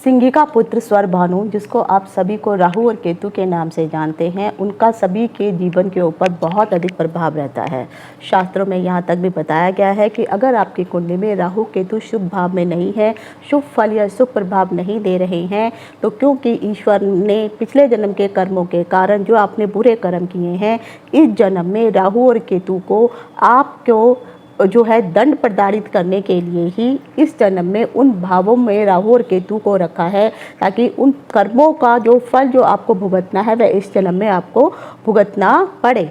सिंही का पुत्र स्वरभानु, जिसको आप सभी को राहु और केतु के नाम से जानते हैं, उनका सभी के जीवन के ऊपर बहुत अधिक प्रभाव रहता है। शास्त्रों में यहाँ तक भी बताया गया है कि अगर आपकी कुंडली में राहु केतु शुभ भाव में नहीं है, शुभ फल या शुभ प्रभाव नहीं दे रहे हैं, तो क्योंकि ईश्वर ने पिछले जन्म के कर्मों के कारण जो आपने बुरे कर्म किए हैं, इस जन्म में राहु और केतु को आपको जो है दंड प्रदारित करने के लिए ही इस जन्म में उन भावों में राहु और केतु को रखा है, ताकि उन कर्मों का जो फल जो आपको भुगतना है वह इस जन्म में आपको भुगतना पड़े।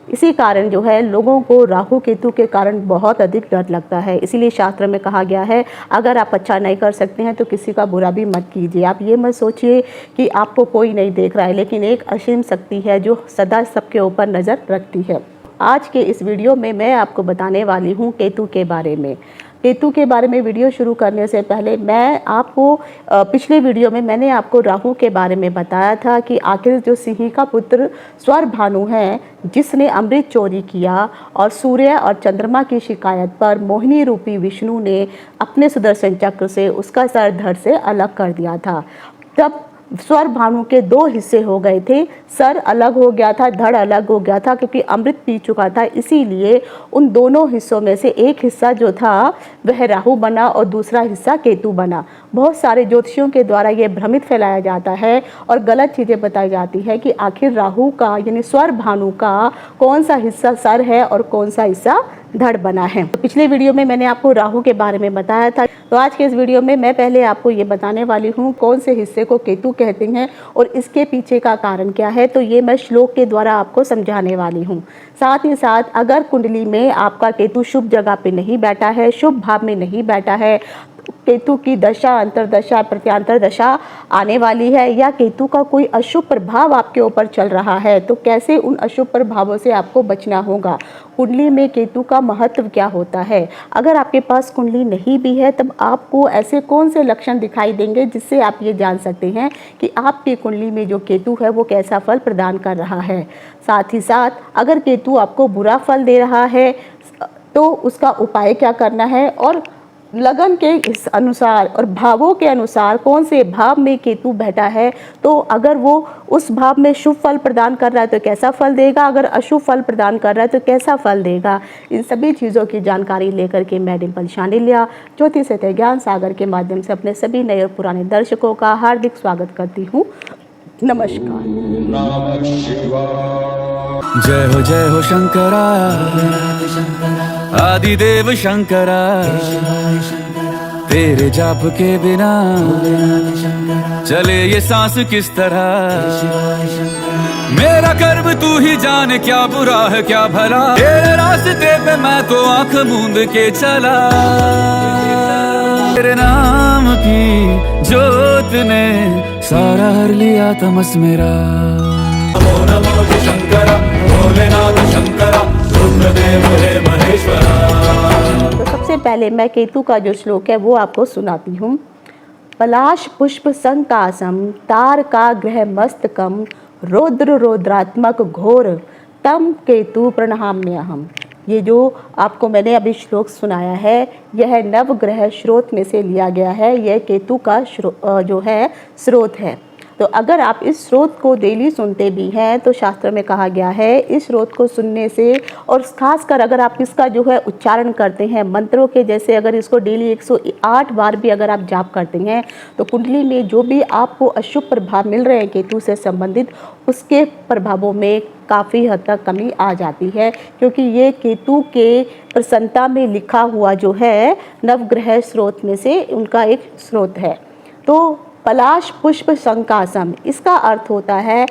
इसी कारण जो है लोगों को राहु केतु के कारण बहुत अधिक डर लगता है। इसीलिए शास्त्र में कहा गया है, अगर आप अच्छा नहीं कर सकते हैं तो किसी का बुरा भी मत कीजिए। आप ये मत सोचिए कि आपको कोई नहीं देख रहा है, लेकिन एक असीम शक्ति है जो सदा सबके ऊपर नज़र रखती है। आज के इस वीडियो में मैं आपको बताने वाली हूँ केतु के बारे में। केतु के बारे में वीडियो शुरू करने से पहले मैं आपको पिछले वीडियो में मैंने आपको राहु के बारे में बताया था कि आखिर जो सिंही का पुत्र स्वरभानु है, जिसने अमृत चोरी किया और सूर्य और चंद्रमा की शिकायत पर मोहिनी रूपी विष्णु ने अपने सुदर्शन चक्र से उसका सर धड़ से अलग कर दिया था। तब स्वरभानु के दो हिस्से हो गए थे, सर अलग हो गया था, धड़ अलग हो गया था, क्योंकि अमृत पी चुका था। इसीलिए उन दोनों हिस्सों में से एक हिस्सा जो था वह राहु बना और दूसरा हिस्सा केतु बना। बहुत सारे ज्योतिषियों के द्वारा ये भ्रमित फैलाया जाता है और गलत चीज़ें बताई जाती है कि आखिर राहु का यानी स्वरभानु का कौन सा हिस्सा सर है और कौन सा हिस्सा धड़ बना है। तो पिछले वीडियो में मैंने आपको राहु के बारे में बताया था, तो आज के इस वीडियो में मैं पहले आपको ये बताने वाली हूँ कौन से हिस्से को केतु कहते हैं और इसके पीछे का कारण क्या है। तो ये मैं श्लोक के द्वारा आपको समझाने वाली हूँ। साथ ही साथ अगर कुंडली में आपका केतु शुभ जगह पे नहीं बैठा है, शुभ भाव में नहीं बैठा है, केतु की दशा अंतरदशा प्रत्यांतर दशा आने वाली है, या केतु का कोई अशुभ प्रभाव आपके ऊपर चल रहा है, तो कैसे उन अशुभ प्रभावों से आपको बचना होगा। कुंडली में केतु का महत्व क्या होता है। अगर आपके पास कुंडली नहीं भी है, तब आपको ऐसे कौन से लक्षण दिखाई देंगे जिससे आप ये जान सकते हैं कि आपकी कुंडली में जो केतु है वो कैसा फल प्रदान कर रहा है। साथ ही साथ अगर केतु आपको बुरा फल दे रहा है तो उसका उपाय क्या करना है, और लगन के इस अनुसार और भावों के अनुसार कौन से भाव में केतु बैठा है, तो अगर वो उस भाव में शुभ फल प्रदान कर रहा है तो कैसा फल देगा, अगर अशुभ फल प्रदान कर रहा है तो कैसा फल देगा। इन सभी चीज़ों की जानकारी लेकर के मैं डिम्पल शांडिल्या ज्योतिष सत्य ज्ञान सागर के माध्यम से अपने सभी नए और पुराने दर्शकों का हार्दिक स्वागत करती हूँ। नमस्कार। जय हो शंकरा आदिदेव शंकरा, तेरे जाप के बिना चले ये सांस किस तरह। मेरा कर्म तू ही जाने, क्या बुरा है क्या भला, तेरे रास्ते पे मैं तो आंख मूंद के चला। तेरे नाम की जोत ने सारा हर लिया तमस मेरा। नमो नमो शंकरा भोलेनाथ शंकरा रुद्रदेव हे महेश्वरा। तो सबसे पहले मैं केतु का जो श्लोक है वो आपको सुनाती हूँ। पलाश पुष्प संकासम तार का ग्रह मस्तकम रौद्र रौद्रात्मक घोर तम केतु प्रणहाम्यहम्। ये जो आपको मैंने अभी श्लोक सुनाया है यह नवग्रह स्रोत में से लिया गया है। यह केतु का जो है स्रोत है। तो अगर आप इस स्रोत को डेली सुनते भी हैं तो शास्त्र में कहा गया है इस स्रोत को सुनने से, और खासकर अगर आप इसका जो है उच्चारण करते हैं मंत्रों के जैसे, अगर इसको डेली 108 बार भी अगर आप जाप करते हैं तो कुंडली में जो भी आपको अशुभ प्रभाव मिल रहे हैं केतु से संबंधित, उसके प्रभावों में काफ़ी हद तक कमी आ जाती है, क्योंकि ये केतु के प्रसन्नता में लिखा हुआ जो है नवग्रह स्रोत में से उनका एक स्रोत है। तो पलाश पुष्प संकासम, इसका अर्थ होता है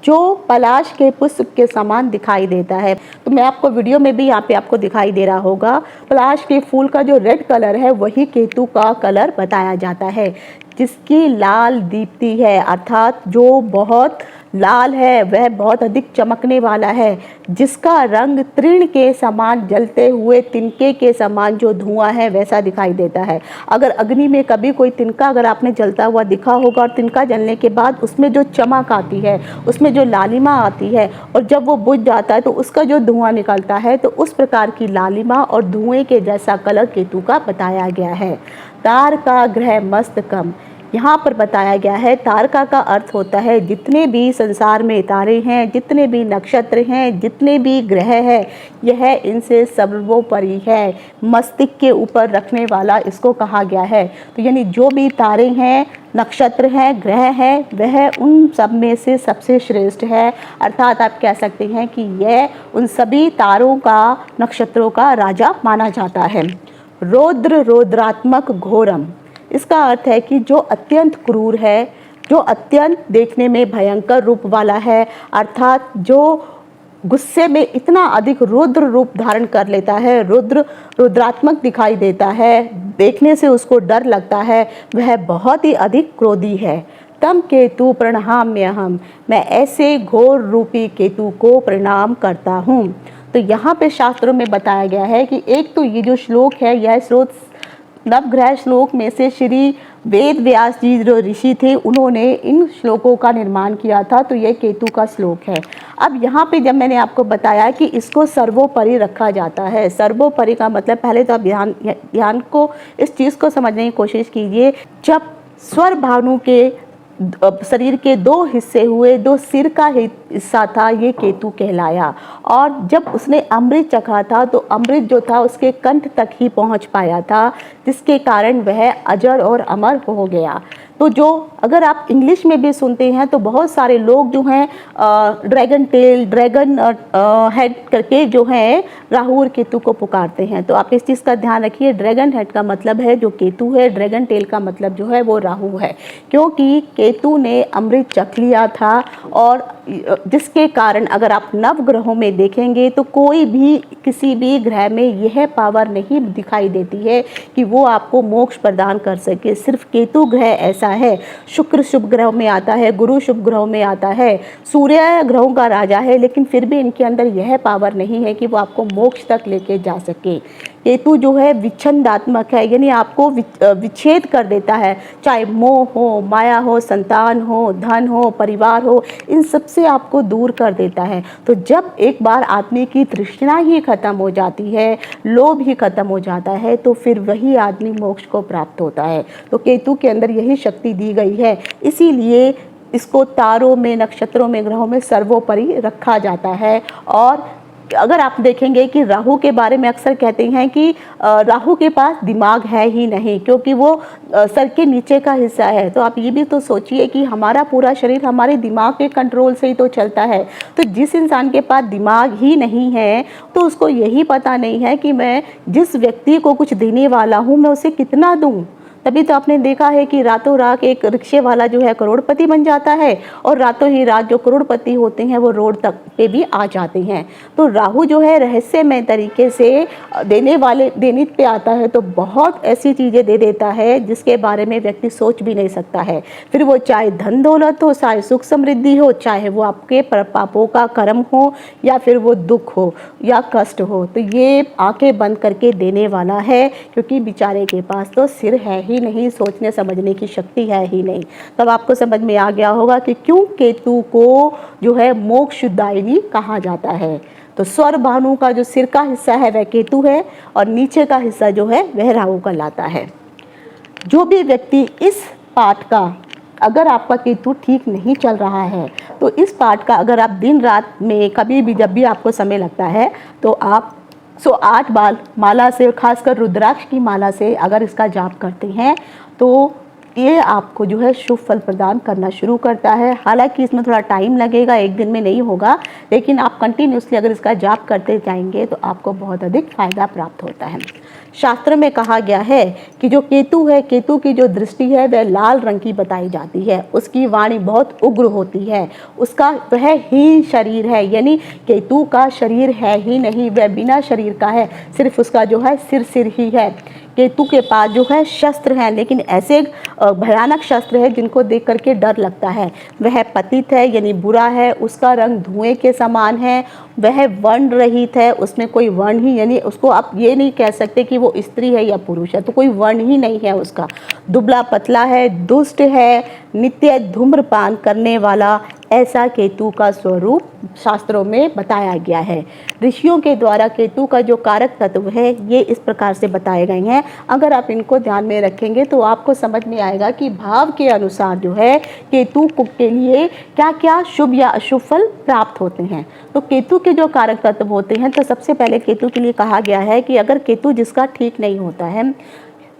जो पलाश के पुष्प के समान दिखाई देता है। तो मैं आपको वीडियो में भी यहाँ पे आपको दिखाई दे रहा होगा, पलाश के फूल का जो रेड कलर है वही केतु का कलर बताया जाता है। जिसकी लाल दीप्ति है, अर्थात जो बहुत लाल है वह बहुत अधिक चमकने वाला है, जिसका रंग तृण के समान जलते हुए तिनके के समान जो धुआं है वैसा दिखाई देता है। अगर अग्नि में कभी कोई तिनका अगर आपने जलता हुआ दिखा होगा और तिनका जलने के बाद उसमें जो चमक आती है, उसमें जो लालिमा आती है, और जब वो बुझ जाता है तो उसका जो धुआं निकलता है, तो उस प्रकार की लालिमा और धुएं के जैसा कलर केतु का बताया गया है। तार का ग्रह मस्तकम, यहाँ पर बताया गया है तारका का अर्थ होता है जितने भी संसार में तारे हैं, जितने भी नक्षत्र हैं, जितने भी ग्रह हैं, यह इनसे सर्वोपरि है, मस्तिष्क के ऊपर रखने वाला इसको कहा गया है। तो यानी जो भी तारे हैं, नक्षत्र हैं, ग्रह हैं, वह उन सब में से सबसे श्रेष्ठ है। अर्थात आप कह सकते हैं कि यह उन सभी तारों का, नक्षत्रों का राजा माना जाता है। रौद्र रौद्रात्मक घोरम, इसका अर्थ है कि जो अत्यंत क्रूर है, जो अत्यंत देखने में भयंकर रूप वाला है, अर्थात जो गुस्से में इतना अधिक रुद्र रूप धारण कर लेता है, रुद्रात्मक दिखाई देता है, देखने से उसको डर लगता है, वह बहुत ही अधिक क्रोधी है। तम केतु प्रणहाम्यहम, मैं ऐसे घोर रूपी केतु को प्रणाम करता हूँ। तो यहाँ पे शास्त्रों में बताया गया है कि एक तो ये जो श्लोक है, यह स्रोत नवग्रह श्लोक में से श्री वेद व्यास जी जो ऋषि थे, उन्होंने इन श्लोकों का निर्माण किया था। तो यह केतु का श्लोक है। अब यहाँ पे जब मैंने आपको बताया कि इसको सर्वोपरि रखा जाता है, सर्वोपरि का मतलब, पहले तो आप ध्यान को इस चीज़ को समझने की कोशिश कीजिए। जब स्वर भानु के शरीर के दो हिस्से हुए, दो सिर का हिस्सा था, ये केतु कहलाया। और जब उसने अमृत चखा था तो अमृत जो था उसके कंठ तक ही पहुंच पाया था, जिसके कारण वह अजर और अमर हो गया। तो जो अगर आप इंग्लिश में भी सुनते हैं तो बहुत सारे लोग जो हैं ड्रैगन टेल, ड्रैगन हेड करके जो है राहु और केतु को पुकारते हैं। तो आप इस चीज़ का ध्यान रखिए, ड्रैगन हेड का मतलब है जो केतु है, ड्रैगन टेल का मतलब जो है वो राहु है, क्योंकि केतु ने अमृत चख लिया था। और जिसके कारण अगर आप नवग्रहों में देखेंगे तो कोई भी किसी भी ग्रह में यह पावर नहीं दिखाई देती है कि वो आपको मोक्ष प्रदान कर सके। सिर्फ केतु ग्रह ऐसा है। शुक्र शुभ ग्रहों में आता है, गुरु शुभ ग्रहों में आता है, सूर्य ग्रहों का राजा है, लेकिन फिर भी इनके अंदर यह पावर नहीं है कि वो आपको मोक्ष तक लेके जा सके। केतु जो है विच्छिन्नात्मक है, यानी आपको विच्छेद कर देता है, चाहे मोह हो, माया हो, संतान हो, धन हो, परिवार हो, इन सब से आपको दूर कर देता है। तो जब एक बार आदमी की तृष्णा ही खत्म हो जाती है, लोभ ही खत्म हो जाता है, तो फिर वही आदमी मोक्ष को प्राप्त होता है। तो केतु के अंदर यही शक्ति दी गई है, इसीलिए इसको तारों में, नक्षत्रों में, ग्रहों में सर्वोपरि रखा जाता है। और अगर आप देखेंगे कि राहु के बारे में अक्सर कहते हैं कि राहु के पास दिमाग है ही नहीं, क्योंकि वो सर के नीचे का हिस्सा है। तो आप ये भी तो सोचिए कि हमारा पूरा शरीर हमारे दिमाग के कंट्रोल से ही तो चलता है। तो जिस इंसान के पास दिमाग ही नहीं है तो उसको यही पता नहीं है कि मैं जिस व्यक्ति को कुछ देने वाला हूँ मैं उसे कितना दूँ। तभी तो आपने देखा है कि रातों रात एक रिक्शे वाला जो है करोड़पति बन जाता है, और रातों ही रात जो करोड़पति होते हैं वो रोड तक पे भी आ जाते हैं। तो राहु जो है रहस्यमय तरीके से देने पे आता है, तो बहुत ऐसी चीज़ें दे देता है जिसके बारे में व्यक्ति सोच भी नहीं सकता है। फिर वो चाहे धन दौलत हो, चाहे सुख समृद्धि हो, चाहे वो आपके पापों का कर्म हो, या फिर वो दुख हो या कष्ट हो, तो ये आंखें बंद करके देने वाला है, क्योंकि बेचारे के पास तो सिर है ही नहीं, सोचने समझने की शक्ति है ही नहीं। तब आपको समझ में आ गया होगा कि क्यों केतु को जो है मोक्षदायिनी कहा जाता है। तो स्वर भानु का जो सिर का हिस्सा है वह केतु है, और नीचे का हिस्सा जो है वह राहु का लाता है। जो भी व्यक्ति इस पाठ का, अगर आपका केतु ठीक नहीं चल रहा है, तो इस पाठ का अगर आप दिन रात में कभी भी जब भी आपको समय लगता है तो आप 108 बार माला से, खासकर रुद्राक्ष की माला से अगर इसका जाप करते हैं तो ये आपको जो है शुभ फल प्रदान करना शुरू करता है। हालांकि इसमें थोड़ा टाइम लगेगा, एक दिन में नहीं होगा, लेकिन आप कंटिन्यूसली अगर इसका जाप करते जाएंगे तो आपको बहुत अधिक फायदा प्राप्त होता है। शास्त्र में कहा गया है कि जो केतु है, केतु की जो दृष्टि है वह लाल रंग की बताई जाती है, उसकी वाणी बहुत उग्र होती है, उसका वह हीन शरीर है, यानी केतु का शरीर है ही नहीं, वह बिना शरीर का है, सिर्फ उसका जो है सिर ही है। केतु के पास जो है शस्त्र हैं, लेकिन ऐसे भयानक शस्त्र है जिनको देख करके डर लगता है। वह पतित है यानी बुरा है, उसका रंग धुएं के समान है, वह वर्ण रहित है, उसमें कोई वर्ण ही, यानी उसको आप ये नहीं कह सकते कि वो स्त्री है या पुरुष है, तो कोई वर्ण ही नहीं है उसका। दुबला पतला है, दुष्ट है, नित्य धूम्रपान करने वाला, ऐसा केतु का स्वरूप शास्त्रों में बताया गया है। ऋषियों के द्वारा केतु का जो कारक तत्व है ये इस प्रकार से बताए गए हैं। अगर आप इनको ध्यान में रखेंगे तो आपको समझ में आएगा कि भाव के अनुसार जो है केतु के लिए क्या क्या शुभ या अशुभ फल प्राप्त होते हैं। तो केतु के जो कारक तत्व होते हैं, तो सबसे पहले केतु के लिए कहा गया है कि अगर केतु जिसका ठीक नहीं होता है,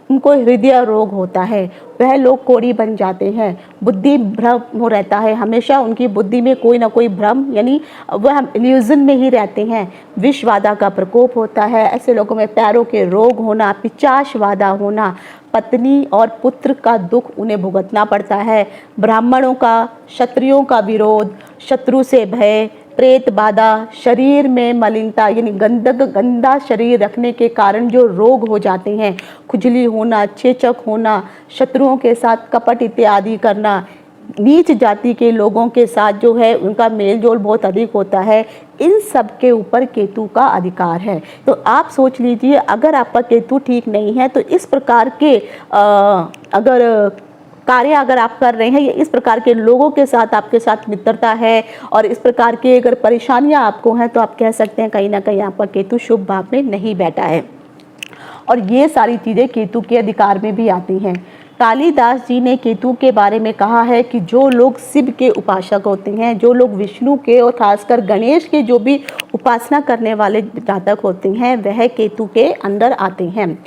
उनको हृदय रोग होता है, वह लोग कोढ़ी बन जाते हैं, बुद्धि भ्रम हो रहता है, हमेशा उनकी बुद्धि में कोई ना कोई भ्रम यानी वह इल्यूजन में ही रहते हैं, विषबाधा का प्रकोप होता है, ऐसे लोगों में पैरों के रोग होना, पिचाशबाधा होना, पत्नी और पुत्र का दुख उन्हें भुगतना पड़ता है, ब्राह्मणों का, क्षत्रियों का विरोध, शत्रु से भय, प्रेत बाधा, शरीर में मलिनता यानी गंदा शरीर रखने के कारण जो रोग हो जाते हैं, खुजली होना, चेचक होना, शत्रुओं के साथ कपट इत्यादि करना, नीच जाति के लोगों के साथ जो है उनका मेल जोल बहुत अधिक होता है, इन सब के ऊपर केतु का अधिकार है। तो आप सोच लीजिए, अगर आपका केतु ठीक नहीं है तो इस प्रकार के अगर कार्य अगर आप कर रहे हैं, या इस प्रकार के लोगों के साथ आपके साथ मित्रता है और इस प्रकार की अगर परेशानियां आपको हैं, तो आप कह सकते हैं कहीं ना कहीं आपका केतु शुभ भाव में नहीं बैठा है। और ये सारी चीज़ें केतु के अधिकार में भी आती हैं। कालिदास जी ने केतु के बारे में कहा है कि जो लोग शिव के उपासक होते हैं, जो लोग विष्णु के और खासकर गणेश के जो भी उपासना करने वाले जातक होते हैं, वह केतु के अंदर आते हैं।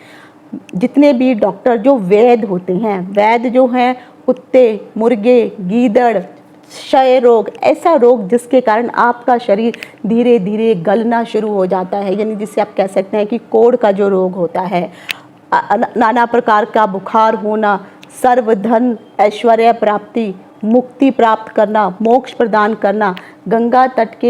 जितने भी डॉक्टर जो वैद्य होते हैं, वैद्य जो हैं कुत्ते, मुर्गे, गीदड़, क्षय रोग, ऐसा रोग जिसके कारण आपका शरीर धीरे धीरे गलना शुरू हो जाता है, यानी जिससे आप कह सकते हैं कि कोढ़ का जो रोग होता है, नाना प्रकार का बुखार होना, सर्व धन ऐश्वर्य प्राप्ति, मुक्ति प्राप्त करना, मोक्ष प्रदान करना, गंगा तट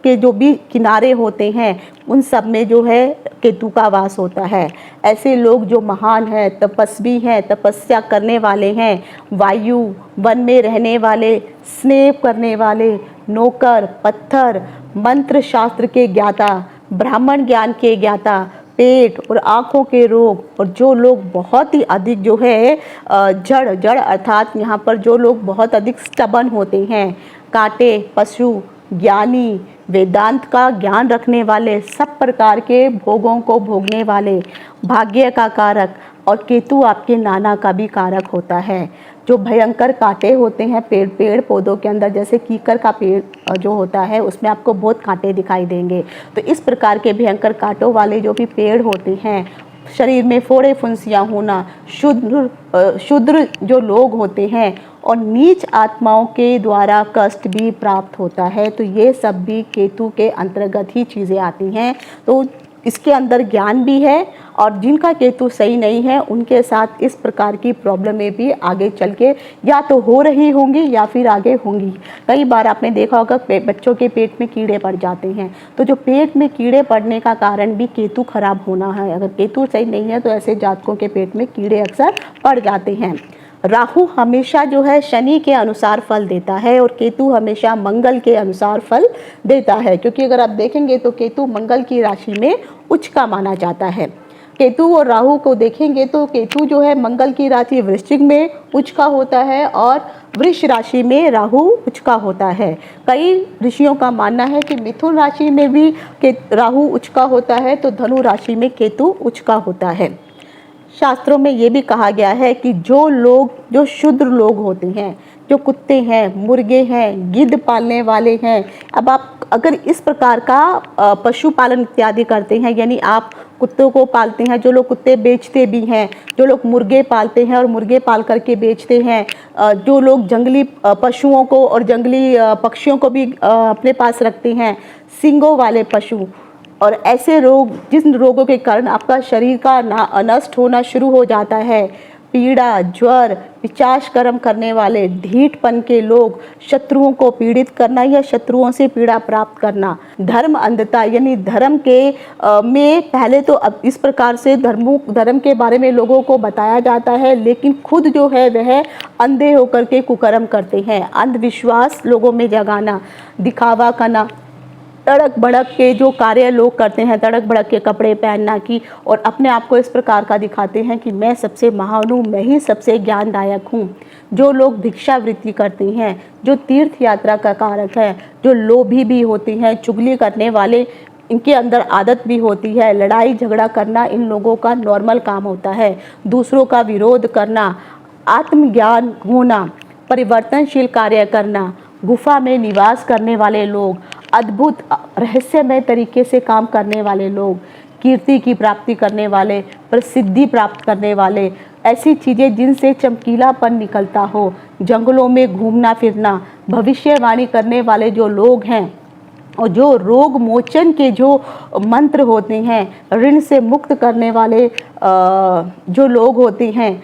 के जो भी किनारे होते हैं उन सब में जो है केतु का वास होता है। ऐसे लोग जो महान हैं, तपस्वी हैं, तपस्या करने वाले हैं, वायु वन में रहने वाले, स्नेह करने वाले, नौकर, पत्थर, मंत्र शास्त्र के ज्ञाता, ब्राह्मण ज्ञान के ज्ञाता, पेट और आँखों के रोग, और जो लोग बहुत ही अधिक जो है जड़ अर्थात यहाँ पर जो लोग बहुत अधिक स्टबन होते हैं, कांटे, पशु, ज्ञानी, वेदांत का ज्ञान रखने वाले, सब प्रकार के भोगों को भोगने वाले, भाग्य का कारक, और केतु आपके नाना का भी कारक होता है। जो भयंकर कांटे होते हैं पेड़ पौधों के अंदर, जैसे कीकर का पेड़ जो होता है उसमें आपको बहुत कांटे दिखाई देंगे, तो इस प्रकार के भयंकर कांटों वाले जो भी पेड़ होते हैं, शरीर में फोड़े फुंसियाँ होना, शूद्र जो लोग होते हैं और नीच आत्माओं के द्वारा कष्ट भी प्राप्त होता है, तो ये सब भी केतु के अंतर्गत ही चीज़ें आती हैं। तो इसके अंदर ज्ञान भी है, और जिनका केतु सही नहीं है उनके साथ इस प्रकार की प्रॉब्लमें भी आगे चल के या तो हो रही होंगी या फिर आगे होंगी। कई बार आपने देखा होगा बच्चों के पेट में कीड़े पड़ जाते हैं, तो जो पेट में कीड़े पड़ने का कारण भी केतु खराब होना है। अगर केतु सही नहीं है तो ऐसे जातकों के पेट में कीड़े अक्सर पड़ जाते हैं। राहु हमेशा जो है शनि के अनुसार फल देता है और केतु हमेशा मंगल के अनुसार फल देता है, क्योंकि अगर आप देखेंगे तो केतु मंगल की राशि में उच्च का माना जाता है। केतु और राहु को देखेंगे तो केतु जो है मंगल की राशि वृश्चिक में उच्च का होता है और वृष राशि में राहु उच्च का होता है। कई ऋषियों का मानना है कि मिथुन राशि में भी राहु उच्च का होता है, तो धनु राशि में केतु उच्च का होता है। शास्त्रों में ये भी कहा गया है कि जो शूद्र लोग होते हैं, जो कुत्ते हैं, मुर्गे हैं, गिद्ध पालने वाले हैं, अब आप अगर इस प्रकार का पशुपालन इत्यादि करते हैं, यानी आप कुत्तों को पालते हैं, जो लोग कुत्ते बेचते भी हैं, जो लोग मुर्गे पालते हैं और मुर्गे पाल करके बेचते हैं, जो लोग जंगली पशुओं को और जंगली पक्षियों को भी अपने पास रखते हैं, सींगों वाले पशु, और ऐसे रोग जिन रोगों के कारण आपका शरीर का नष्ट होना शुरू हो जाता है, पीड़ा, ज्वर, पिचाश कर्म करने वाले, ढीठपन के लोग, शत्रुओं को पीड़ित करना या शत्रुओं से पीड़ा प्राप्त करना, धर्म अंधता यानी धर्म के में पहले तो अब इस प्रकार से धर्म के बारे में लोगों को बताया जाता है, लेकिन खुद जो है वह अंधे होकर के कुकर्म करते हैं। अंधविश्वास लोगों में जगाना, दिखावा करना, तड़क भड़क के जो कार्य लोग करते हैं, तड़क भड़क के कपड़े पहनना की, और अपने आप को इस प्रकार का दिखाते हैं कि मैं सबसे महान हूँ, मैं ही सबसे ज्ञानदायक हूँ। जो लोग भिक्षावृत्ति करते हैं, जो तीर्थ यात्रा का कारक है, जो लोभी भी होते हैं, चुगली करने वाले, इनके अंदर आदत भी होती है, लड़ाई झगड़ा करना इन लोगों का नॉर्मल काम होता है, दूसरों का विरोध करना, आत्मज्ञान होना, परिवर्तनशील कार्य करना, गुफा में निवास करने वाले लोग, अद्भुत रहस्यमय तरीके से काम करने वाले लोग, कीर्ति की प्राप्ति करने वाले, प्रसिद्धि प्राप्त करने वाले, ऐसी चीज़ें जिनसे चमकीलापन निकलता हो, जंगलों में घूमना फिरना, भविष्यवाणी करने वाले जो लोग हैं, और जो रोग मोचन के जो मंत्र होते हैं, ऋण से मुक्त करने वाले जो लोग होते हैं,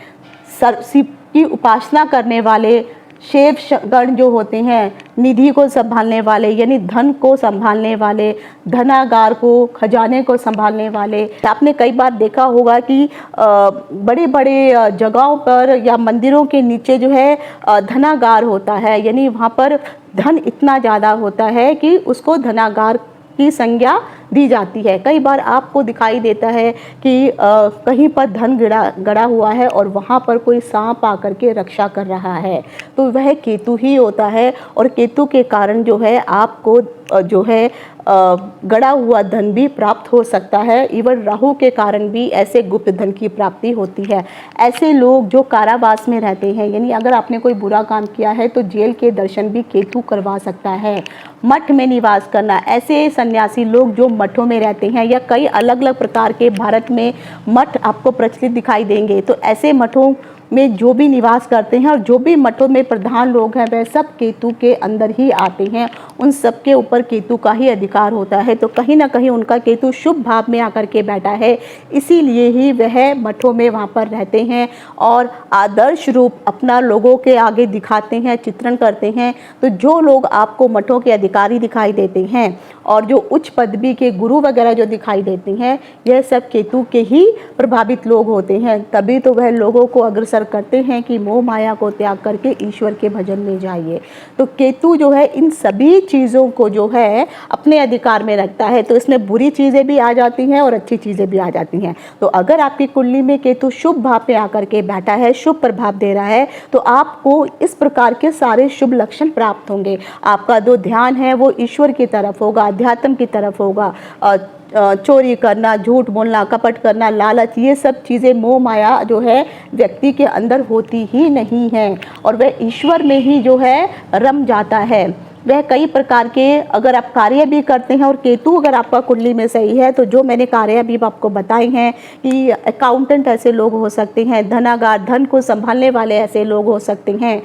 शिव की उपासना करने वाले शेव गण जो होते हैं, निधि को संभालने वाले यानी धन को संभालने वाले, धनागार को, खजाने को संभालने वाले। आपने कई बार देखा होगा कि बड़े बड़े जगहों पर या मंदिरों के नीचे जो है धनागार होता है, यानी वहाँ पर धन इतना ज़्यादा होता है कि उसको धनागार की संज्ञा दी जाती है। कई बार आपको दिखाई देता है कि कहीं पर धन गड़ा हुआ है और वहाँ पर कोई सांप आकर के रक्षा कर रहा है, तो वह केतु ही होता है। और केतु के कारण जो है आपको जो है गड़ा हुआ धन भी प्राप्त हो सकता है। इवन राहु के कारण भी ऐसे गुप्त धन की प्राप्ति होती है। ऐसे लोग जो कारावास में रहते हैं, यानी अगर आपने कोई बुरा काम किया है तो जेल के दर्शन भी केतु करवा सकता है। मठ में निवास करना, ऐसे सन्यासी लोग जो मठों में रहते हैं, या कई अलग अलग प्रकार के भारत में मठ आपको प्रचलित दिखाई देंगे, तो ऐसे मठों में जो भी निवास करते हैं और जो भी मठों में प्रधान लोग हैं वह सब केतु के अंदर ही आते हैं, उन सब के ऊपर केतु का ही अधिकार होता है। तो कहीं ना कहीं उनका केतु शुभ भाव में आकर के बैठा है, इसीलिए ही वह मठों में वहाँ पर रहते हैं और आदर्श रूप अपना लोगों के आगे दिखाते हैं, चित्रण करते हैं। तो जो लोग आपको मठों के अधिकारी दिखाई देते हैं और जो उच्च पदवी के गुरु वगैरह जो दिखाई देते हैं, यह सब केतु के ही प्रभावित लोग होते हैं। तभी तो वह लोगों को अग्रसर करते हैं कि मोह माया को त्याग करके ईश्वर के भजन में जाइए। तो केतु जो है इन सभी चीज़ों को जो है अपने अधिकार में रखता है। तो इसमें बुरी चीज़ें भी आ जाती हैं और अच्छी चीज़ें भी आ जाती हैं। तो अगर आपकी कुंडली में केतु शुभ भाव पे आकर के बैठा है, शुभ प्रभाव दे रहा है, तो आपको इस प्रकार के सारे शुभ लक्षण प्राप्त होंगे। आपका जो ध्यान है वो ईश्वर की तरफ होगा, अध्यात्म की तरफ होगा। चोरी करना, झूठ बोलना, कपट करना, लालच, ये सब चीज़ें मोह माया जो है व्यक्ति के अंदर होती ही नहीं है और वह ईश्वर में ही जो है रम जाता है। वह कई प्रकार के अगर आप कार्य भी करते हैं और केतु अगर आपका कुंडली में सही है, तो जो मैंने कार्य भी आपको बताए हैं कि अकाउंटेंट ऐसे लोग हो सकते हैं, धनागार धन को संभालने वाले ऐसे लोग हो सकते हैं,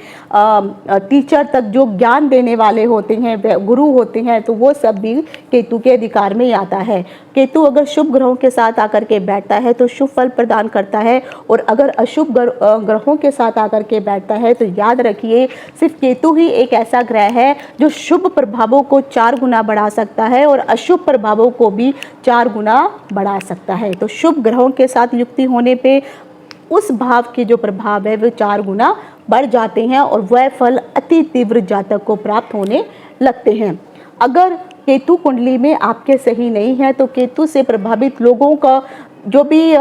टीचर तक जो ज्ञान देने वाले होते हैं, गुरु होते हैं, तो वो सब भी केतु के अधिकार में आता है। केतु अगर शुभ ग्रहों के साथ आकर के बैठता है तो शुभ फल प्रदान करता है, और अगर अशुभ ग्रहों के साथ आकर के बैठता है तो याद रखिए सिर्फ केतु ही एक ऐसा ग्रह है जो शुभ प्रभावों को 4 गुना बढ़ा सकता है और अशुभ प्रभावों को भी 4 गुना बढ़ा सकता है। तो शुभ ग्रहों के साथ युक्ति होने पे उस भाव के जो प्रभाव है वो 4 गुना बढ़ जाते हैं और वह फल अति तीव्र जातक को प्राप्त होने लगते हैं। अगर केतु कुंडली में आपके सही नहीं है तो केतु से प्रभावित लोगों का जो भी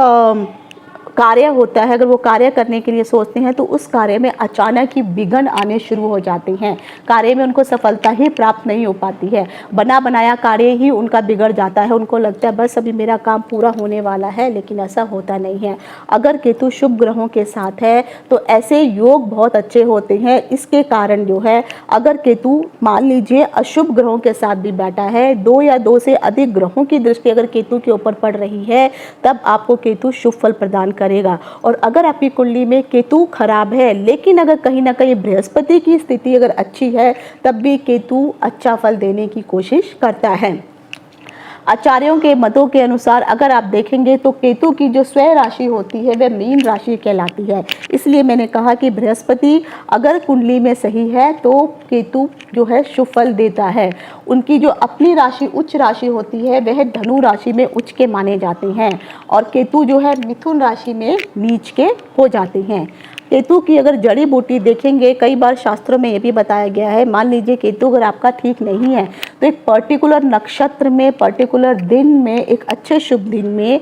कार्य होता है, अगर वो कार्य करने के लिए सोचते हैं तो उस कार्य में अचानक ही विघ्न आने शुरू हो जाते हैं। कार्य में उनको सफलता ही प्राप्त नहीं हो पाती है, बना बनाया कार्य ही उनका बिगड़ जाता है। उनको लगता है बस अभी मेरा काम पूरा होने वाला है, लेकिन ऐसा होता नहीं है। अगर केतु शुभ ग्रहों के साथ है तो ऐसे योग बहुत अच्छे होते हैं। इसके कारण जो है अगर केतु मान लीजिए अशुभ ग्रहों के साथ भी बैठा है, 2 या 2 से अधिक ग्रहों की दृष्टि अगर केतु के ऊपर पड़ रही है, तब आपको केतु शुभ फल प्रदान करेगा। और अगर आपकी कुंडली में केतु खराब है, लेकिन अगर कहीं ना कहीं बृहस्पति की स्थिति अगर अच्छी है, तब भी केतु अच्छा फल देने की कोशिश करता है। आचार्यों के मतों के अनुसार अगर आप देखेंगे तो केतु की जो स्वयं राशि होती है वह मीन राशि कहलाती है। इसलिए मैंने कहा कि बृहस्पति अगर कुंडली में सही है तो केतु जो है शुभ फल देता है। उनकी जो अपनी राशि उच्च राशि होती है वह धनु राशि में उच्च के माने जाते हैं और केतु जो है मिथुन राशि में नीच के हो जाते हैं। केतु की अगर जड़ी बूटी देखेंगे, कई बार शास्त्रों में ये भी बताया गया है, मान लीजिए केतु अगर आपका ठीक नहीं है तो एक पर्टिकुलर नक्षत्र में, पर्टिकुलर दिन में, एक अच्छे शुभ दिन में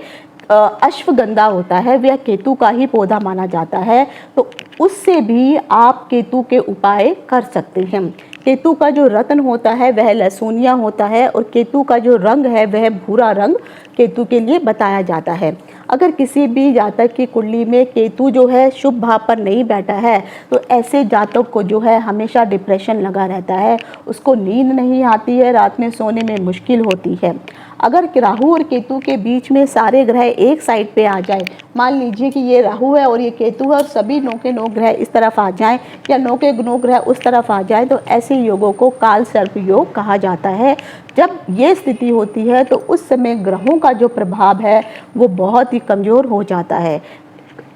अश्वगंधा होता है, वह केतु का ही पौधा माना जाता है। तो उससे भी आप केतु के उपाय कर सकते हैं। केतु का जो रत्न होता है वह लहसुनिया होता है और केतु का जो रंग है वह भूरा रंग केतु के लिए बताया जाता है। अगर किसी भी जातक की कुंडली में केतु जो है शुभ भाव पर नहीं बैठा है तो ऐसे जातक को जो है हमेशा डिप्रेशन लगा रहता है, उसको नींद नहीं आती है, रात में सोने में मुश्किल होती है। अगर राहु और केतु के बीच में सारे ग्रह एक साइड पे आ जाए, मान लीजिए कि ये राहु है और ये केतु है और सभी 9 के 9 ग्रह इस तरफ आ जाएं या 9 के 9 ग्रह उस तरफ आ जाए, तो ऐसे योगों को काल सर्प योग कहा जाता है। जब ये स्थिति होती है तो उस समय ग्रहों का जो प्रभाव है वो बहुत ही कमज़ोर हो जाता है।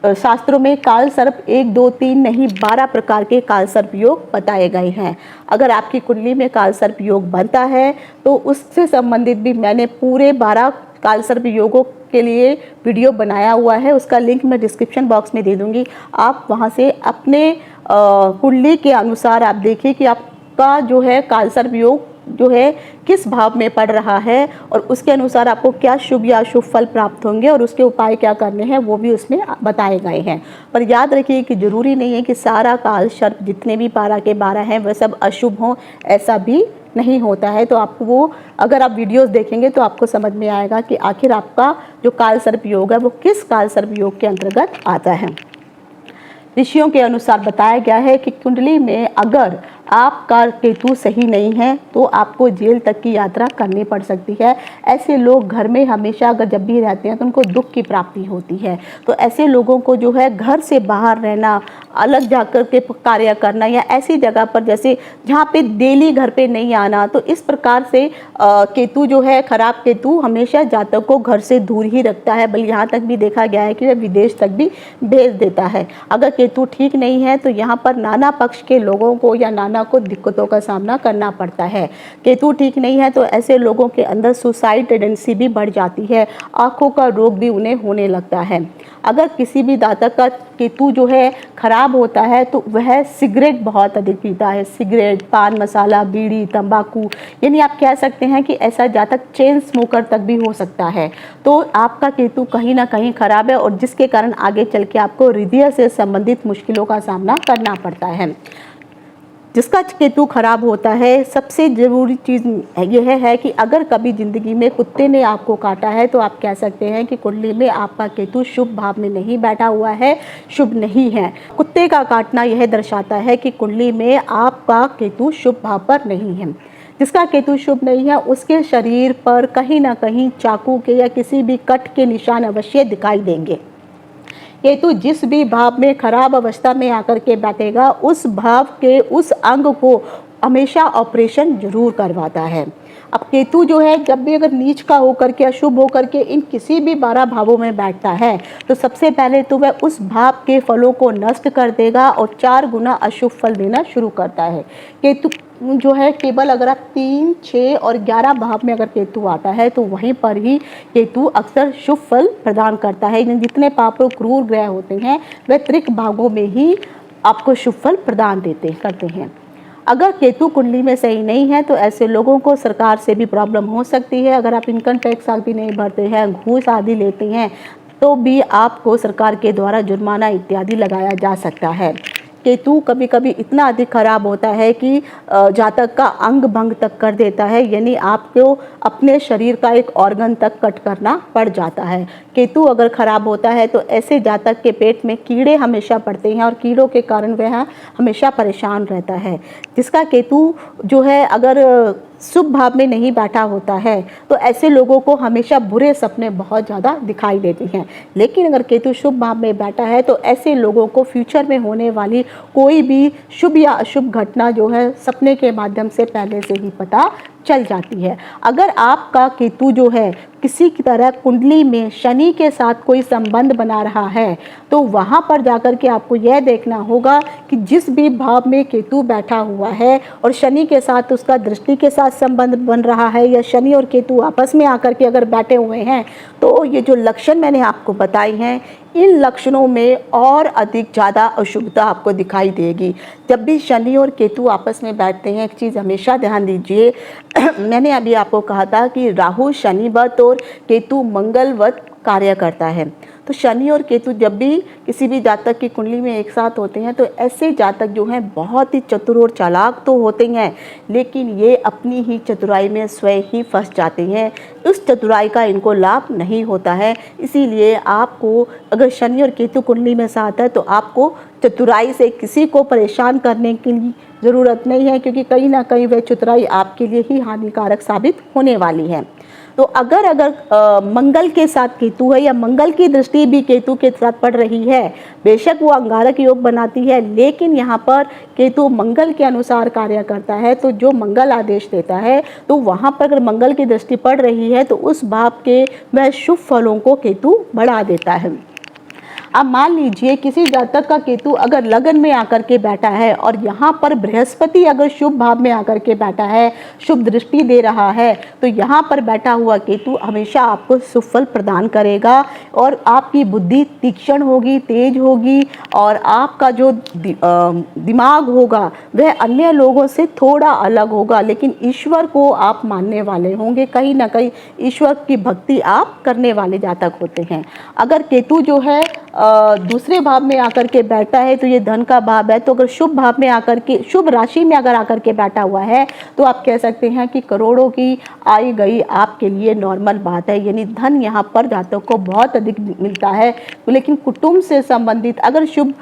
शास्त्रों में काल सर्प 1, 2, 3 नहीं 12 प्रकार के काल सर्प योग बताए गए हैं। अगर आपकी कुंडली में काल सर्प योग बनता है तो उससे संबंधित भी मैंने पूरे 12 काल सर्प योगों के लिए वीडियो बनाया हुआ है, उसका लिंक मैं डिस्क्रिप्शन बॉक्स में दे दूँगी। आप वहाँ से अपने कुंडली के अनुसार आप देखिए कि आपका जो है काल सर्प योग जो है किस भाव में पड़ रहा है और उसके अनुसार आपको क्या शुभ या अशुभ फल प्राप्त होंगे और उसके उपाय क्या करने हैं वो भी उसमें बताए गए हैं। पर याद रखिए कि ज़रूरी नहीं है कि सारा काल सर्प जितने भी 12 के 12 हैं वह सब अशुभ हों, ऐसा भी नहीं होता है। तो आपको वो अगर आप वीडियोस देखेंगे तो आपको समझ में आएगा कि आखिर आपका जो काल सर्प योग है वो किस काल सर्प योग के अंतर्गत आता है। ऋषियों के अनुसार बताया गया है कि कुंडली में अगर आपका केतु सही नहीं है तो आपको जेल तक की यात्रा करनी पड़ सकती है। ऐसे लोग घर में हमेशा अगर जब भी रहते हैं तो उनको दुख की प्राप्ति होती है। तो ऐसे लोगों को जो है घर से बाहर रहना, अलग जाकर के कार्य करना या ऐसी जगह पर जैसे जहाँ पे डेली घर पे नहीं आना, तो इस प्रकार से केतु जो है, खराब केतु हमेशा जातक को घर से दूर ही रखता है। बल्कि यहाँ तक भी देखा गया है कि वह विदेश तक भी भेज देता है। अगर केतु ठीक नहीं है तो यहाँ पर नाना पक्ष के लोगों को या नाना को दिक्कतों का सामना करना पड़ता है। केतु ठीक नहीं है तो ऐसे लोगों के अंदर सुसाइड टेंडेंसी भी बढ़ जाती है, आंखों का रोग भी उन्हें होने लगता है। अगर किसी भी जातक का केतु जो है खराब होता है तो वह सिगरेट बहुत अधिक पीता है, सिगरेट, पान मसाला, बीड़ी, तंबाकू, यानी आप कह सकते हैं कि ऐसा जातक चेन स्मोकर तक भी हो सकता है। तो आपका केतु कहीं ना कहीं खराब है और जिसके कारण आगे चल के आपको हृदय से संबंधित मुश्किलों का सामना करना पड़ता है। जिसका केतु खराब होता है, सबसे ज़रूरी चीज़ यह है कि अगर कभी ज़िंदगी में कुत्ते ने आपको काटा है तो आप कह सकते हैं कि कुंडली में आपका केतु शुभ भाव में नहीं बैठा हुआ है, शुभ नहीं है। कुत्ते का काटना यह दर्शाता है कि कुंडली में आपका केतु शुभ भाव पर नहीं है। जिसका केतु शुभ नहीं है उसके शरीर पर कहीं ना कहीं चाकू के या किसी भी कट के निशान अवश्य दिखाई देंगे। केतु जिस भी भाव में खराब अवस्था में आकर के बैठेगा उस भाव के उस अंग को हमेशा ऑपरेशन जरूर करवाता है। अब केतु जो है जब भी अगर नीच का होकर के, अशुभ होकर के इन किसी भी 12 भावों में बैठता है तो सबसे पहले तो वह उस भाव के फलों को नष्ट कर देगा और 4 गुना अशुभ फल देना शुरू करता है। केतु जो है केवल अगर आप 3, 6 और 11 भाव में अगर केतु आता है तो वहीं पर ही केतु अक्सर शुभ फल प्रदान करता है। जितने पाप और क्रूर ग्रह होते हैं वह त्रिक भागों में ही आपको शुभ फल प्रदान करते हैं। अगर केतु कुंडली में सही नहीं है तो ऐसे लोगों को सरकार से भी प्रॉब्लम हो सकती है। अगर आप इनकम टैक्स आदि नहीं भरते हैं, घूस आदि लेते हैं तो भी आपको सरकार के द्वारा जुर्माना इत्यादि लगाया जा सकता है। केतु कभी कभी इतना अधिक खराब होता है कि जातक का अंग भंग तक कर देता है, यानी आपको अपने शरीर का एक ऑर्गन तक कट करना पड़ जाता है। केतु अगर खराब होता है तो ऐसे जातक के पेट में कीड़े हमेशा पड़ते हैं और कीड़ों के कारण वह हमेशा परेशान रहता है। जिसका केतु जो है अगर शुभ भाव में नहीं बैठा होता है तो ऐसे लोगों को हमेशा बुरे सपने बहुत ज़्यादा दिखाई देते हैं। लेकिन अगर केतु शुभ भाव में बैठा है तो ऐसे लोगों को फ्यूचर में होने वाली कोई भी शुभ या अशुभ घटना जो है सपने के माध्यम से पहले से ही पता चल जाती है। अगर आपका केतु जो है किसी की तरह कुंडली में शनि के साथ कोई संबंध बना रहा है तो वहाँ पर जाकर के आपको यह देखना होगा कि जिस भी भाव में केतु बैठा हुआ है और शनि के साथ उसका दृष्टि के साथ संबंध बन रहा है या शनि और केतु आपस में आकर के अगर बैठे हुए हैं तो ये जो लक्षण मैंने आपको बताए हैं इन लक्षणों में और अधिक ज़्यादा अशुभता आपको दिखाई देगी। जब भी शनि और केतु आपस में बैठते हैं, एक चीज़ हमेशा ध्यान दीजिए मैंने अभी आपको कहा था कि राहु शनिवत और केतु मंगलवत कार्य करता है। तो शनि और केतु जब भी किसी भी जातक की कुंडली में एक साथ होते हैं तो ऐसे जातक जो हैं बहुत ही चतुर और चालाक तो होते हैं, लेकिन ये अपनी ही चतुराई में स्वयं ही फंस जाते हैं। उस चतुराई का इनको लाभ नहीं होता है। इसीलिए आपको अगर शनि और केतु कुंडली में साथ है तो आपको चतुराई से किसी को परेशान करने की ज़रूरत नहीं है, क्योंकि कहीं ना कहीं वह चतुराई आपके लिए ही हानिकारक साबित होने वाली है। तो अगर मंगल के साथ केतु है या मंगल की दृष्टि भी केतु के साथ पड़ रही है, बेशक वो अंगारक योग बनाती है, लेकिन यहाँ पर केतु मंगल के अनुसार कार्य करता है। तो जो मंगल आदेश देता है, तो वहाँ पर अगर मंगल की दृष्टि पड़ रही है तो उस भाव के वह शुभ फलों को केतु बढ़ा देता है। अब मान लीजिए किसी जातक का केतु अगर लगन में आकर के बैठा है और यहाँ पर बृहस्पति अगर शुभ भाव में आकर के बैठा है, शुभ दृष्टि दे रहा है, तो यहाँ पर बैठा हुआ केतु हमेशा आपको शुभ फल प्रदान करेगा और आपकी बुद्धि तीक्ष्ण होगी, तेज होगी और आपका जो दिमाग होगा वह अन्य लोगों से थोड़ा अलग होगा, लेकिन ईश्वर को आप मानने वाले होंगे। कहीं ना कहीं ईश्वर की भक्ति आप करने वाले जातक होते हैं। अगर केतु जो है दूसरे भाव में आकर के बैठा है तो ये धन का भाव है, तो अगर शुभ भाव में आकर के शुभ राशि में अगर आकर के बैठा हुआ है तो आप कह सकते हैं कि करोड़ों की आई गई आपके लिए नॉर्मल बात है। यानी धन यहाँ पर जातक को बहुत अधिक मिलता है, लेकिन कुटुंब से संबंधित अगर शुभ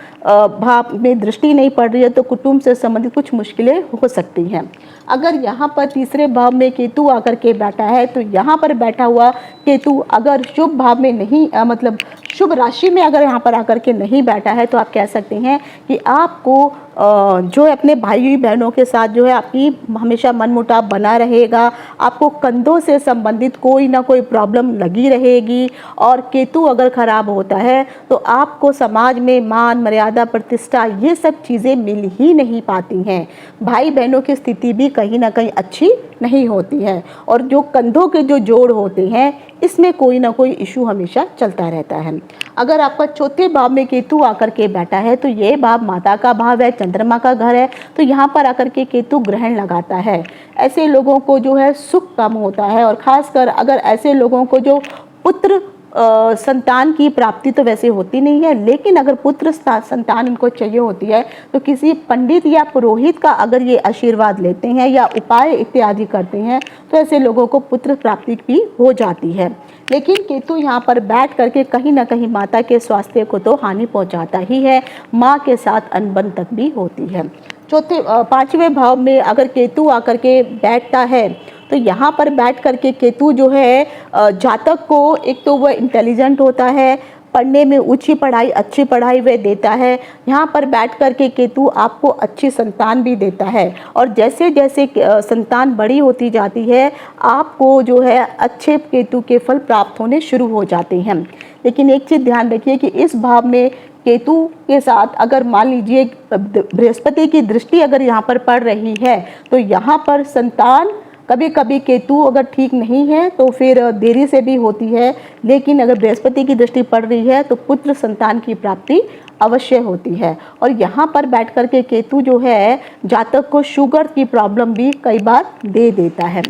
भाव में दृष्टि नहीं पड़ रही है तो कुटुंब से संबंधित कुछ मुश्किलें हो सकती हैं। अगर यहाँ पर तीसरे भाव में केतु आकर के बैठा है तो यहाँ पर बैठा हुआ केतु अगर शुभ भाव में नहीं मतलब शुभ राशि में अगर यहाँ पर आकर के नहीं बैठा है तो आप कह सकते हैं कि आपको जो है अपने भाई बहनों के साथ जो है आपकी हमेशा मनमुटाव बना रहेगा। आपको कंधों से संबंधित कोई ना कोई प्रॉब्लम लगी रहेगी। और केतु अगर खराब होता है तो आपको समाज में मान मर्यादा प्रतिष्ठा ये सब चीज़ें मिल ही नहीं पाती हैं। भाई बहनों की स्थिति भी कहीं ना कहीं अच्छी नहीं होती है और जो कंधों के जो जोड़ होते हैं इसमें कोई ना कोई इशू हमेशा चलता रहता है। अगर आपका चौथे भाव में केतु आकर के बैठा है तो ये भाव माता का भाव है, चंद्रमा का घर है, तो यहाँ पर आकर के केतु ग्रहण लगाता है। ऐसे लोगों को जो है सुख कम होता है और ख़ासकर अगर ऐसे लोगों को जो पुत्र संतान की प्राप्ति तो वैसे होती नहीं है, लेकिन अगर पुत्र संतान इनको चाहिए होती है तो किसी पंडित या पुरोहित का अगर ये आशीर्वाद लेते हैं या उपाय इत्यादि करते हैं तो ऐसे लोगों को पुत्र प्राप्ति भी हो जाती है। लेकिन केतु यहाँ पर बैठ करके कहीं ना कहीं माता के स्वास्थ्य को तो हानि पहुँचाता ही है, माँ के साथ अनबन तक भी होती है। पांचवें भाव में अगर केतु आकर के बैठता है तो यहाँ पर बैठ करके केतु जो है जातक को एक तो वह इंटेलिजेंट होता है, पढ़ने में ऊंची पढ़ाई अच्छी पढ़ाई वह देता है। यहाँ पर बैठ करके केतु आपको अच्छी संतान भी देता है और जैसे जैसे संतान बड़ी होती जाती है आपको जो है अच्छे केतु के फल प्राप्त होने शुरू हो जाते हैं। लेकिन एक चीज़ ध्यान रखिए कि इस भाव में केतु के साथ अगर मान लीजिए बृहस्पति की दृष्टि अगर यहाँ पर पड़ रही है तो यहाँ पर संतान कभी कभी केतु अगर ठीक नहीं है तो फिर देरी से भी होती है, लेकिन अगर बृहस्पति की दृष्टि पड़ रही है तो पुत्र संतान की प्राप्ति अवश्य होती है। और यहाँ पर बैठ कर के केतु जो है जातक को शुगर की प्रॉब्लम भी कई बार दे देता है।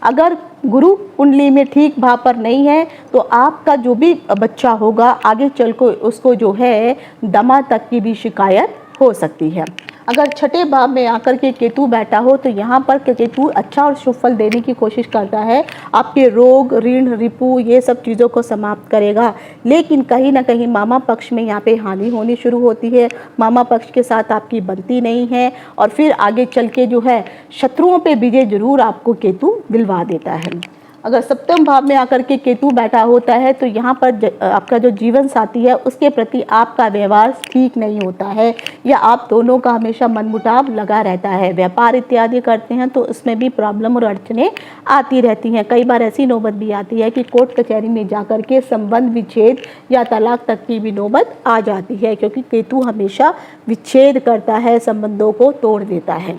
अगर गुरु कुंडली में ठीक भाव पर नहीं है तो आपका जो भी बच्चा होगा आगे चल कर उसको जो है दमा तक की भी शिकायत हो सकती है। अगर छठे भाव में आकर के केतु बैठा हो तो यहाँ पर केतु अच्छा और शुभ फल देने की कोशिश करता है। आपके रोग ऋण रिपु ये सब चीज़ों को समाप्त करेगा, लेकिन कहीं ना कहीं मामा पक्ष में यहाँ पे हानि होनी शुरू होती है। मामा पक्ष के साथ आपकी बनती नहीं है और फिर आगे चल के जो है शत्रुओं पे विजय जरूर आपको केतु दिलवा देता है। अगर सप्तम भाव में आकर के केतु बैठा होता है तो यहाँ पर आपका जो जीवन साथी है उसके प्रति आपका व्यवहार ठीक नहीं होता है या आप दोनों का हमेशा मनमुटाव लगा रहता है। व्यापार इत्यादि करते हैं तो उसमें भी प्रॉब्लम और अड़चने आती रहती हैं। कई बार ऐसी नौबत भी आती है कि कोर्ट कचहरी में जाकर के संबंध विच्छेद या तलाक तक की भी नौबत आ जाती है, क्योंकि केतु हमेशा विच्छेद करता है, संबंधों को तोड़ देता है।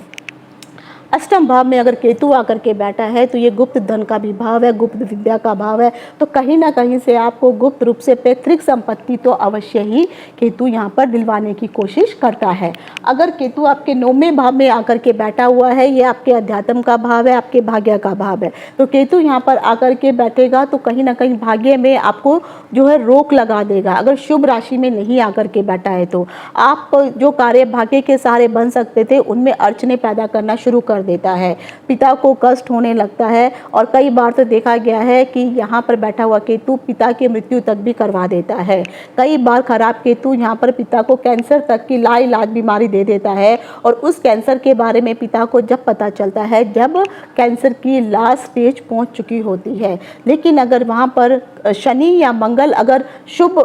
अष्टम भाव में अगर केतु आकर के बैठा है तो ये गुप्त धन का भी भाव है, गुप्त विद्या का भाव है। तो कहीं ना कहीं से आपको गुप्त रूप से पैतृक संपत्ति तो अवश्य ही केतु यहाँ पर दिलवाने की कोशिश करता है। अगर केतु आपके 9वें भाव में आकर के बैठा हुआ है, ये आपके अध्यात्म का भाव है, आपके भाग्य का भाव है। तो केतु यहाँ पर आकर के बैठेगा तो कहीं ना कहीं भाग्य में आपको जो है रोक लगा देगा। अगर शुभ राशि में नहीं आकर के बैठा है तो आप जो कार्य भाग्य के सहारे बन सकते थे उनमें अड़चने पैदा करना शुरू कर देता है। पिता को कष्ट होने लगता है और कई बार तो देखा गया है कि यहाँ पर बैठा हुआ केतु पिता की मृत्यु तक भी करवा देता है। कई बार खराब केतु यहाँ पर पिता को कैंसर तक की लाइलाज बीमारी दे देता है और उस कैंसर के बारे में पिता को जब पता चलता है जब कैंसर की लास्ट स्टेज पहुँच चुकी होती है। लेकिन अगर वहाँ पर शनि या मंगल अगर शुभ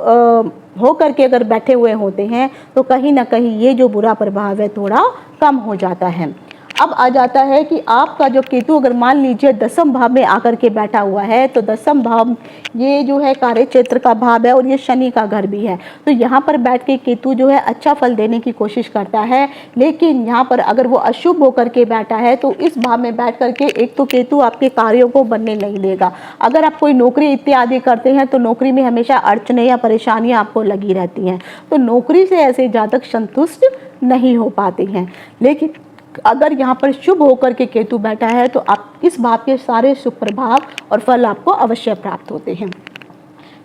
हो करके अगर बैठे हुए होते हैं तो कहीं ना कहीं ये जो बुरा प्रभाव है थोड़ा कम हो जाता है। अब आ जाता है कि आपका जो केतु अगर मान लीजिए 10वें भाव में आकर के बैठा हुआ है तो 10वां भाव ये जो है कार्य क्षेत्र का भाव है और ये शनि का घर भी है। तो यहाँ पर बैठ के केतु जो है अच्छा फल देने की कोशिश करता है। लेकिन यहाँ पर अगर वो अशुभ होकर के बैठा है तो इस भाव में बैठ करके एक तो केतु आपके कार्यों को बनने नहीं देगा। अगर आप कोई नौकरी इत्यादि करते हैं तो नौकरी में हमेशा अड़चने या परेशानियाँ आपको लगी रहती हैं, तो नौकरी से ऐसे जातक संतुष्ट नहीं हो पाते हैं। लेकिन अगर यहाँ पर शुभ होकर के केतु बैठा है तो आप इस भाव के सारे शुभ प्रभाव और फल आपको अवश्य प्राप्त होते हैं।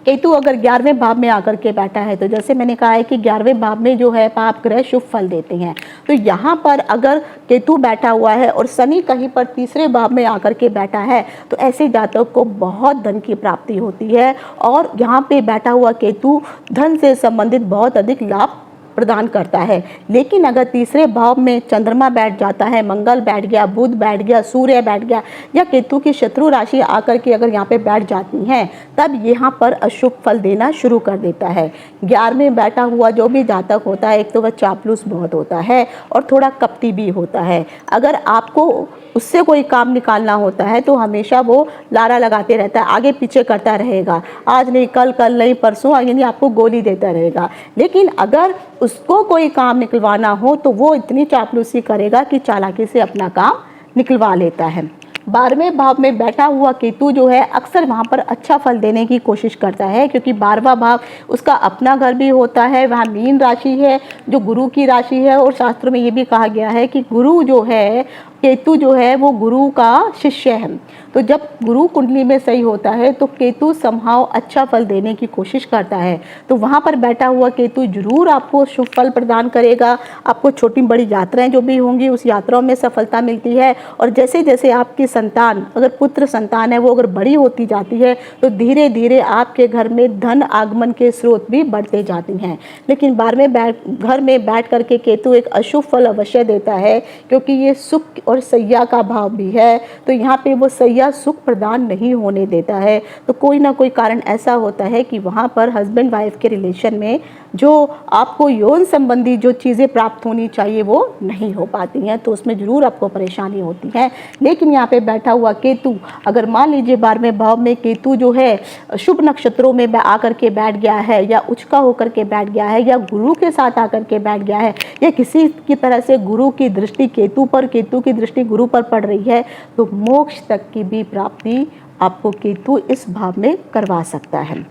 केतु अगर 11वें भाव में आकर के बैठा है तो जैसे मैंने कहा है कि 11वें भाव में जो है पाप ग्रह शुभ फल देते हैं। तो यहाँ पर अगर केतु बैठा हुआ है और शनि कहीं पर 3रे भाव में आकर के बैठा है तो ऐसे जातक को बहुत धन की प्राप्ति होती है और यहाँ पे बैठा हुआ केतु धन से संबंधित बहुत अधिक लाभ प्रदान करता है। लेकिन अगर 3रे भाव में चंद्रमा बैठ जाता है, मंगल बैठ गया, बुध बैठ गया, सूर्य बैठ गया या केतु की शत्रु राशि आकर के अगर यहाँ पे बैठ जाती हैं तब यहाँ पर अशुभ फल देना शुरू कर देता है। 11वें बैठा हुआ जो भी जातक होता है एक तो वह चापलूस बहुत होता है और थोड़ा कपटी भी होता है। अगर आपको उससे कोई काम निकालना होता है तो हमेशा वो लारा लगाते रहता है, आगे पीछे करता रहेगा, आज नहीं कल, कल नहीं परसों, यानी आपको गोली देता रहेगा। लेकिन अगर उसको कोई काम निकलवाना हो तो वो इतनी चापलूसी करेगा कि चालाकी से अपना काम निकलवा लेता है। 12वें भाव में बैठा हुआ केतु जो है अक्सर वहाँ पर अच्छा फल देने की कोशिश करता है क्योंकि 12वां भाव उसका अपना घर भी होता है, वहाँ मीन राशि है जो गुरु की राशि है और शास्त्रों में ये भी कहा गया है कि गुरु जो है केतु जो है वो गुरु का शिष्य है। तो जब गुरु कुंडली में सही होता है तो केतु समहाव अच्छा फल देने की कोशिश करता है। तो वहाँ पर बैठा हुआ केतु जरूर आपको शुभ फल प्रदान करेगा। आपको छोटी बड़ी यात्राएं जो भी होंगी उस यात्राओं में सफलता मिलती है और जैसे जैसे आपकी संतान अगर पुत्र संतान है वो अगर बड़ी होती जाती है तो धीरे धीरे आपके घर में धन आगमन के स्रोत भी बढ़ते जाती हैं। लेकिन 12वें घर में बैठ करके केतु एक अशुभ फल अवश्य देता है क्योंकि ये सुख और सैया का भाव भी है। तो यहाँ पे वो सैया सुख प्रदान नहीं होने देता है। तो कोई ना कोई कारण ऐसा होता है कि वहाँ पर हस्बैंड वाइफ के रिलेशन में जो आपको यौन संबंधी जो चीज़ें प्राप्त होनी चाहिए वो नहीं हो पाती हैं, तो उसमें ज़रूर आपको परेशानी होती है। लेकिन यहाँ पे बैठा हुआ केतु अगर मान लीजिए 12वें भाव में केतु जो है शुभ नक्षत्रों में आकर के बैठ गया है या उचका होकर के बैठ गया है या गुरु के साथ आकर के बैठ गया है या किसी की तरह से गुरु की दृष्टि केतु पर, केतु की दृष्टि गुरु पर पड़ रही है तो मोक्ष तक की भी प्राप्ति आपको केतु इस भाव में करवा सकता है।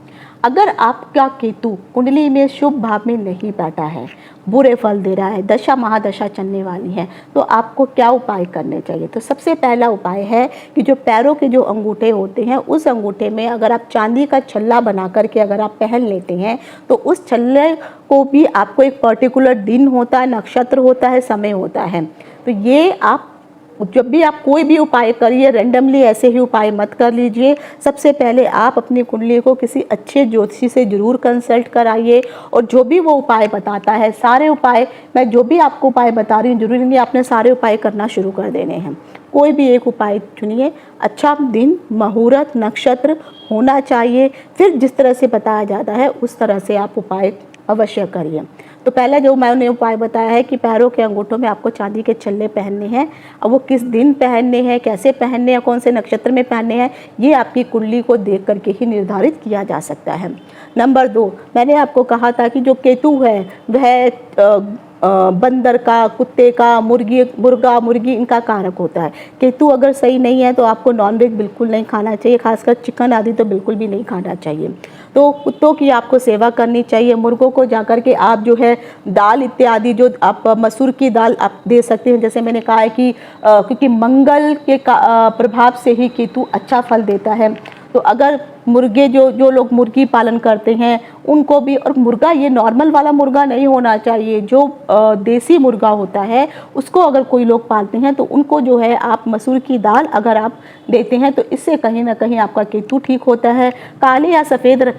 अगर आपका केतु कुंडली में शुभ भाव में नहीं बैठा है, बुरे फल दे रहा है, दशा महादशा चलने वाली है, तो आपको क्या उपाय करने चाहिए? तो सबसे पहला उपाय है कि जो पैरों के जो अंगूठे होते हैं उस अंगूठे में अगर आप चांदी का छल्ला बना करके अगर आप पहन लेते हैं तो उस छल्ले को भी आपको एक पर्टिकुलर दिन होता है, नक्षत्र होता है, समय होता है। तो ये आप जब भी आप कोई भी उपाय करिए रैंडमली ऐसे ही उपाय मत कर लीजिए। सबसे पहले आप अपनी कुंडली को किसी अच्छे ज्योतिषी से ज़रूर कंसल्ट कराइए और जो भी वो उपाय बताता है, सारे उपाय मैं जो भी आपको उपाय बता रही हूँ जरूरी नहीं आपने सारे उपाय करना शुरू कर देने हैं। कोई भी एक उपाय चुनिए, अच्छा दिन, मुहूर्त, नक्षत्र होना चाहिए, फिर जिस तरह से बताया जाता है उस तरह से आप उपाय अवश्य करिए। तो पहला जो मैंने उपाय बताया है कि पैरों के अंगूठों में आपको चांदी के छल्ले पहनने हैं। अब वो किस दिन पहनने हैं, कैसे पहनने हैं, कौन से नक्षत्र में पहनने हैं, ये आपकी कुंडली को देख करके ही निर्धारित किया जा सकता है। नंबर 2, मैंने आपको कहा था कि जो केतु है वह बंदर का, कुत्ते का, मुर्गा मुर्गी इनका कारक होता है। केतु अगर सही नहीं है तो आपको नॉनवेज बिल्कुल नहीं खाना चाहिए, खासकर चिकन आदि तो बिल्कुल भी नहीं खाना चाहिए। तो कुत्तों की आपको सेवा करनी चाहिए। मुर्गों को जाकर के आप जो है दाल इत्यादि, जो आप मसूर की दाल आप दे सकते हैं। जैसे मैंने कहा है कि क्योंकि मंगल के प्रभाव से ही केतु अच्छा फल देता है। तो अगर मुर्गे जो लोग मुर्गी पालन करते हैं उनको भी, और मुर्गा ये नॉर्मल वाला मुर्गा नहीं होना चाहिए, जो देसी मुर्गा होता है उसको अगर कोई लोग पालते हैं तो उनको जो है आप मसूर की दाल अगर आप देते हैं तो इससे कहीं ना कहीं आपका केतु ठीक होता है। काले या सफ़ेद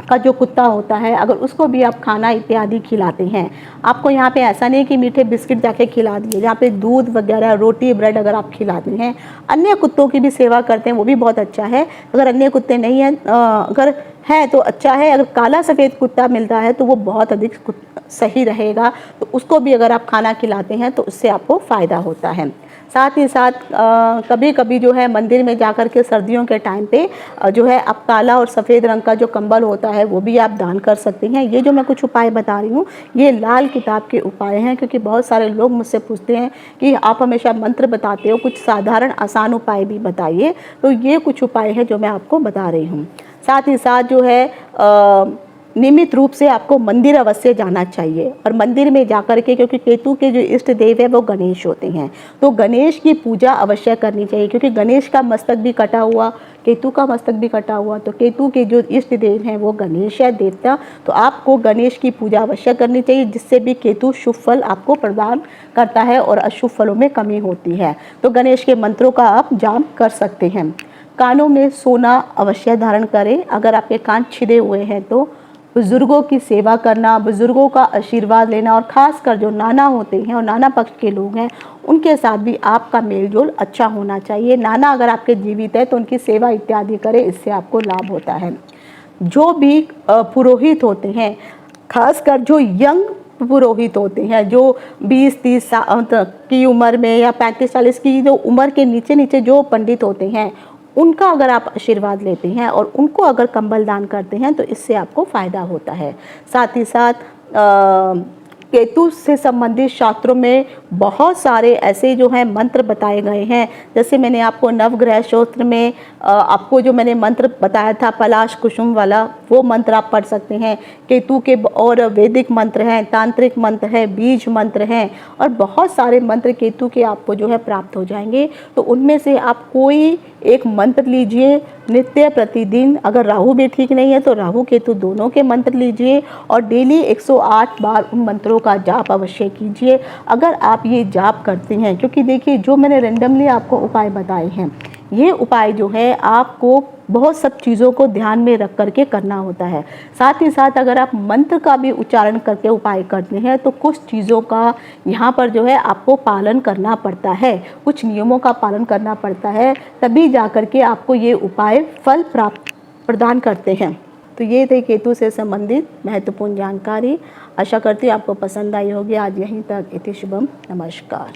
का जो कुत्ता होता है अगर उसको भी आप खाना इत्यादि खिलाते हैं, आपको यहाँ पे ऐसा नहीं कि मीठे बिस्किट जाके खिला दिए, यहाँ पे दूध वगैरह, रोटी ब्रेड अगर आप खिलाते हैं, अन्य कुत्तों की भी सेवा करते हैं, वो भी बहुत अच्छा है। अगर अन्य कुत्ते नहीं हैं, अगर है तो अच्छा है। अगर काला सफ़ेद कुत्ता मिलता है तो वो बहुत अधिक सही रहेगा, तो उसको भी अगर आप खाना खिलाते हैं तो उससे आपको फ़ायदा होता है। साथ ही साथ कभी कभी जो है मंदिर में जाकर के सर्दियों के टाइम पे जो है आप काला और सफ़ेद रंग का जो कंबल होता है वो भी आप दान कर सकते हैं। ये जो मैं कुछ उपाय बता रही हूँ ये लाल किताब के उपाय हैं, क्योंकि बहुत सारे लोग मुझसे पूछते हैं कि आप हमेशा मंत्र बताते हो, कुछ साधारण आसान उपाय भी बताइए। तो ये कुछ उपाय हैं जो मैं आपको बता रही हूँ। साथ ही साथ जो है नियमित रूप से आपको मंदिर अवश्य जाना चाहिए, और मंदिर में जाकर के, क्योंकि केतु के जो इष्ट देव है वो गणेश होते हैं, तो गणेश की पूजा अवश्य करनी चाहिए। क्योंकि गणेश का मस्तक भी कटा हुआ, केतु का मस्तक भी कटा हुआ, तो केतु के जो इष्ट देव हैं वो गणेश है देवता, तो आपको गणेश की पूजा अवश्य करनी चाहिए, जिससे भी केतु शुभ फल आपको प्रदान करता है और अशुभ फलों में कमी होती है। तो गणेश के मंत्रों का आप जाप कर सकते हैं। कानों में सोना अवश्य धारण करें। अगर आपके कान छिदे हुए हैं तो बुज़ुर्गों की सेवा करना, बुज़ुर्गों का आशीर्वाद लेना, और ख़ासकर जो नाना होते हैं और नाना पक्ष के लोग हैं उनके साथ भी आपका मेलजोल अच्छा होना चाहिए। नाना अगर आपके जीवित है तो उनकी सेवा इत्यादि करें, इससे आपको लाभ होता है। जो भी पुरोहित होते हैं, खासकर जो यंग पुरोहित होते हैं, जो 20-30 साल की उम्र में या 35-40 की जो उम्र के नीचे जो पंडित होते हैं, उनका अगर आप आशीर्वाद लेते हैं और उनको अगर कंबल दान करते हैं तो इससे आपको फ़ायदा होता है। साथ ही साथ केतु से संबंधित शास्त्रों में बहुत सारे ऐसे जो हैं मंत्र बताए गए हैं। जैसे मैंने आपको नवग्रह स्तोत्र में आपको जो मैंने मंत्र बताया था पलाश कुसुम वाला, वो मंत्र आप पढ़ सकते हैं। केतु के और वैदिक मंत्र हैं, तांत्रिक मंत्र है, बीज मंत्र हैं, और बहुत सारे मंत्र केतु के आपको जो है प्राप्त हो जाएंगे। तो उनमें से आप कोई एक मंत्र लीजिए नित्य प्रतिदिन। अगर राहु भी ठीक नहीं है तो राहु केतु दोनों के मंत्र लीजिए और डेली 108 बार उन मंत्रों का जाप अवश्य कीजिए। अगर आप ये जाप करते हैं, क्योंकि देखिए जो मैंने रेंडमली आपको उपाय बताए हैं, ये उपाय जो है आपको बहुत सब चीज़ों को ध्यान में रख करके करना होता है। साथ ही साथ अगर आप मंत्र का भी उच्चारण करके उपाय करते हैं तो कुछ चीज़ों का यहाँ पर जो है आपको पालन करना पड़ता है, कुछ नियमों का पालन करना पड़ता है, तभी जा कर के आपको ये उपाय फल प्राप्त प्रदान करते हैं। तो ये थे केतु से संबंधित महत्वपूर्ण जानकारी। आशा करती हूँ आपको पसंद आई होगी। आज यहीं तक। इति शुभम। नमस्कार।